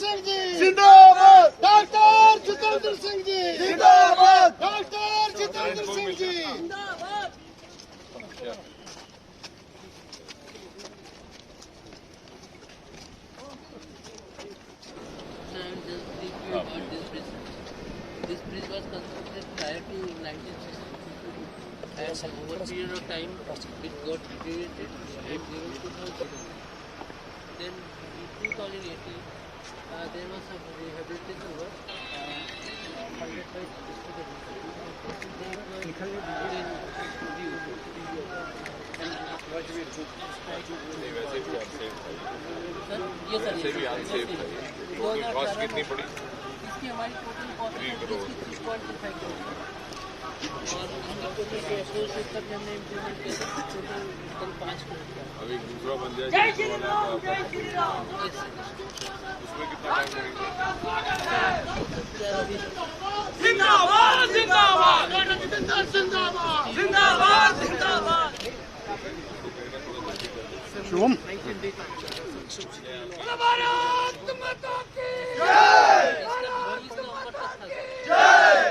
सिंह जी जिंदाबाद, डॉक्टर जितेंद्र सिंह जी जिंदाबाद, डॉक्टर जितेंद्र सिंह जी जिंदाबाद। This bridge was constructed prior to 1962 and over a period of time it got deteriorated and given to the government. Then in 2018 there was some rehabilitation work funded by district कितनी पड़ी? इसकी हमारी total cost 3.25 crore और इसकी total approach तक हमने implement किया था टोटल 5 करोड़ का। अब एक दूसरा बन जाए उसमें कितना टाइम लगेगा? जिंदाबाद, जिंदाबाद, जिंदाबाद, जिंदाबाद। शुभम भारत माता की जय, भारत माता की जय,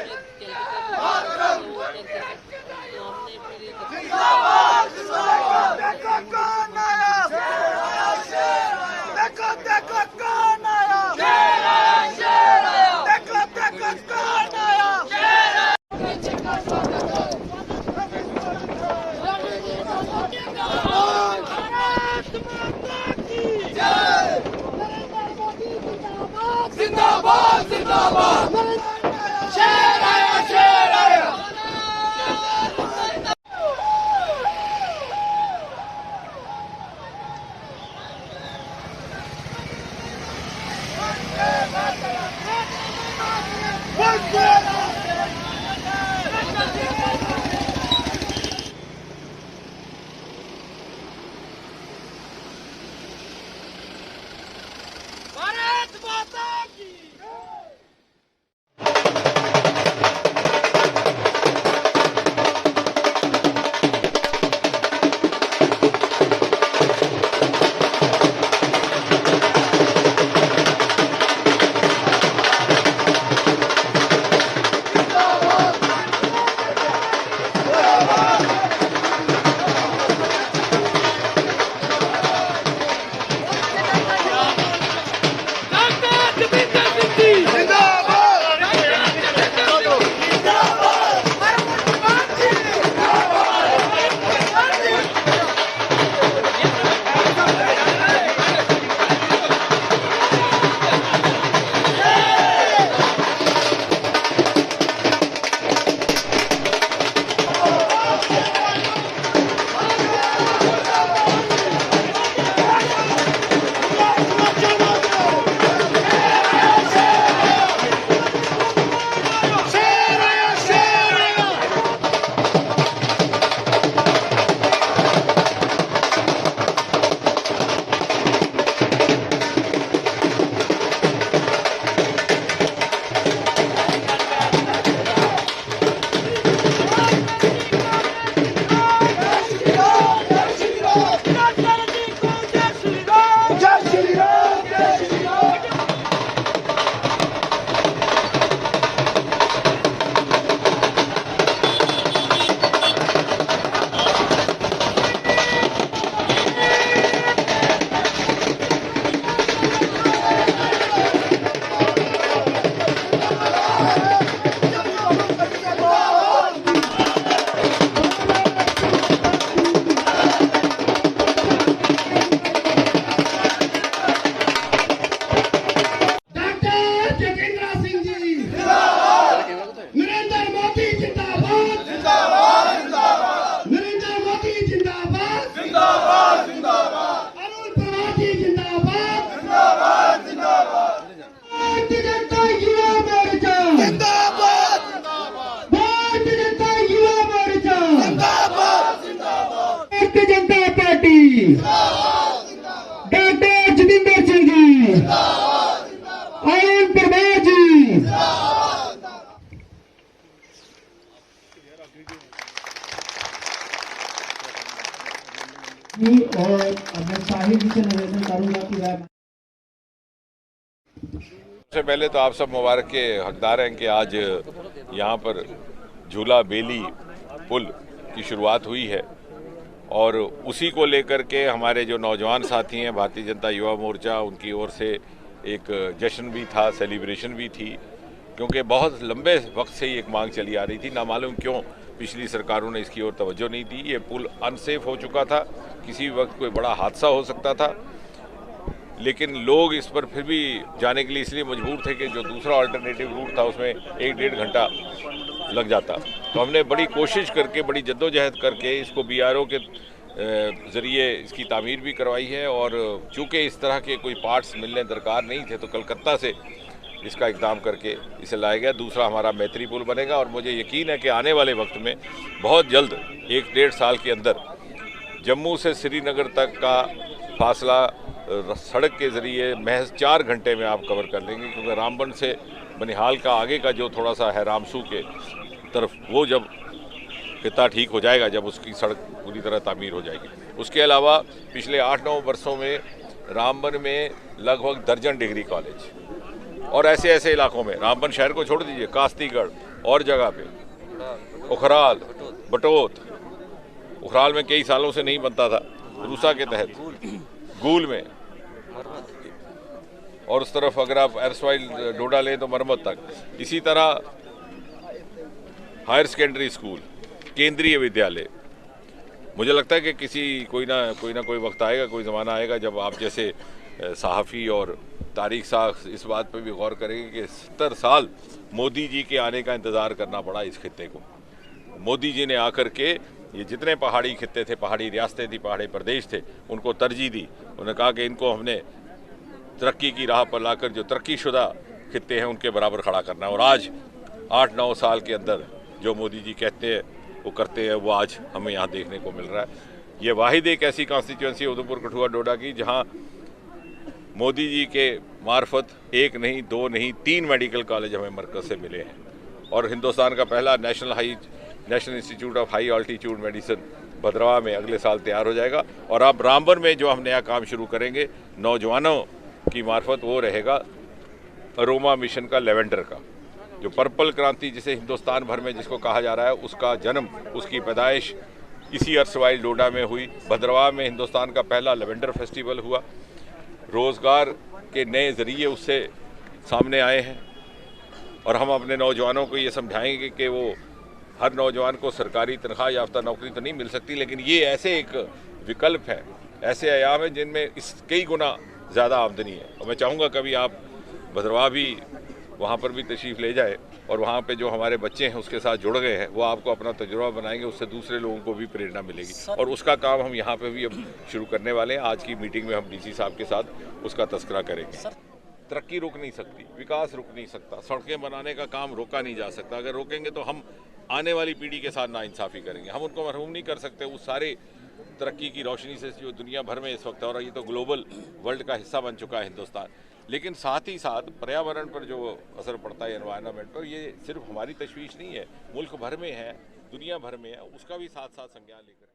जिंदाबाद, जिंदाबाद। देखो कौन आया, देखो देखो कौन आया, देखो देखो कौन आया। जिंदाबाद, जिंदाबाद, शेर आया, शेर आया। भारत माता की डॉक्टर जितेंद्र सिंह जी, आनंद परमार जी, और मैं साहिब जी से निवेदन करूंगा कि वह सबसे पहले तो आप सब मुबारक के हकदार हैं कि आज यहाँ पर झूला बेली पुल की शुरुआत हुई है और उसी को लेकर के हमारे जो नौजवान साथी हैं भारतीय जनता युवा मोर्चा उनकी ओर से एक जश्न भी था, सेलिब्रेशन भी थी, क्योंकि बहुत लंबे वक्त से ही एक मांग चली आ रही थी। ना मालूम क्यों पिछली सरकारों ने इसकी ओर तवज्जो नहीं दी। ये पुल अनसेफ हो चुका था, किसी वक्त कोई बड़ा हादसा हो सकता था, लेकिन लोग इस पर फिर भी जाने के लिए इसलिए मजबूर थे कि जो दूसरा अल्टरनेटिव रूट था उसमें 1-1.5 घंटा लग जाता। तो हमने बड़ी कोशिश करके, बड़ी जद्दोजहद करके इसको BRO के ज़रिए इसकी तामीर भी करवाई है और चूँकि इस तरह के कोई पार्ट्स मिलने दरकार नहीं थे तो कलकत्ता से इसका इक़दाम करके इसे लाया गया। दूसरा हमारा मैत्री पुल बनेगा और मुझे यकीन है कि आने वाले वक्त में बहुत जल्द 1-1.5 साल के अंदर जम्मू से श्रीनगर तक का फासला सड़क के ज़रिए महज 4 घंटे में आप कवर कर लेंगे, क्योंकि रामबन से बनिहाल का आगे का जो थोड़ा सा है रामसू के तरफ, वो जब कितना ठीक हो जाएगा, जब उसकी सड़क पूरी तरह तामीर हो जाएगी। उसके अलावा पिछले 8-9 वर्षों में रामबन में लगभग दर्जन डिग्री कॉलेज और ऐसे ऐसे इलाकों में, रामबन शहर को छोड़ दीजिए, कास्तीगढ़ और जगह पे, उखराल, बटोत, उखराल में कई सालों से नहीं बनता था, रूसा के तहत, गूल में, और उस तरफ अगर आप एरसवाइल डोडा लें तो मरम्मत तक। इसी तरह हायर सेकेंडरी स्कूल, केंद्रीय विद्यालय। मुझे लगता है कि कोई ना कोई वक्त आएगा, कोई ज़माना आएगा जब आप जैसे सहाफ़ी और तारीख साख इस बात पर भी गौर करेंगे कि 70 साल मोदी जी के आने का इंतज़ार करना पड़ा इस खित्ते को। मोदी जी ने आकर के ये जितने पहाड़ी खित्ते थे, पहाड़ी रियासतें थी, पहाड़ी प्रदेश थे, उनको तरजीह दी। उन्होंने कहा कि इनको हमने तरक्की की राह पर लाकर जो तरक्कीशुदा खित्ते हैं उनके बराबर खड़ा करना है। और आज 8-9 साल के अंदर जो मोदी जी कहते हैं वो करते हैं, वो आज हमें यहाँ देखने को मिल रहा है। ये वाहिद एक ऐसी कॉन्स्टिट्यूंसी उधमपुर कठुआ डोडा की जहाँ मोदी जी के मार्फत 1 नहीं 2 नहीं 3 मेडिकल कॉलेज हमें मरकज़ से मिले हैं और हिंदुस्तान का पहला national institute of high altitude medicine Bhadrawa में अगले साल तैयार हो जाएगा। और अब रामबन में जो हम नया काम शुरू करेंगे नौजवानों की मार्फत, वो रहेगा अरोमा मिशन का, लेवेंडर का, जो पर्पल क्रांति जिसे हिंदुस्तान भर में जिसको कहा जा रहा है, उसका जन्म, उसकी पैदाइश इसी एरसवाइल डोडा में हुई। भद्रवा में हिंदुस्तान का पहला लेवेंडर फेस्टिवल हुआ। रोज़गार के नए ज़रिए उससे सामने आए हैं और हम अपने नौजवानों को ये समझाएंगे कि वो हर नौजवान को सरकारी तनख्वाह याफ्ता नौकरी तो नहीं मिल सकती, लेकिन ये ऐसे एक विकल्प है, ऐसे आयाम है जिनमें इस कई गुना ज़्यादा आमदनी है। और मैं चाहूँगा कभी आप भद्रवा भी, वहाँ पर भी तशरीफ़ ले जाए और वहाँ पे जो हमारे बच्चे हैं उसके साथ जुड़ गए हैं, वो आपको अपना तजुर्बा बनाएंगे, उससे दूसरे लोगों को भी प्रेरणा मिलेगी। और उसका काम हम यहाँ पे भी अब शुरू करने वाले हैं। आज की मीटिंग में हम DC साहब के साथ उसका तस्करा करेंगे। तरक्की रुक नहीं सकती, विकास रुक नहीं सकता, सड़कें बनाने का काम रोका नहीं जा सकता। अगर रोकेंगे तो हम आने वाली पीढ़ी के साथ नाइंसाफ़ी करेंगे। हम उनको मरहूम नहीं कर सकते उस सारे तरक्की की रोशनी से जो दुनिया भर में इस वक्त, और ये तो ग्लोबल वर्ल्ड का हिस्सा बन चुका है हिंदुस्तान। लेकिन साथ ही साथ पर्यावरण पर जो असर पड़ता है, एनवायरनमेंट पर, ये सिर्फ हमारी तशवीश नहीं है, मुल्क भर में है, दुनिया भर में है, उसका भी साथ साथ संज्ञान लेकर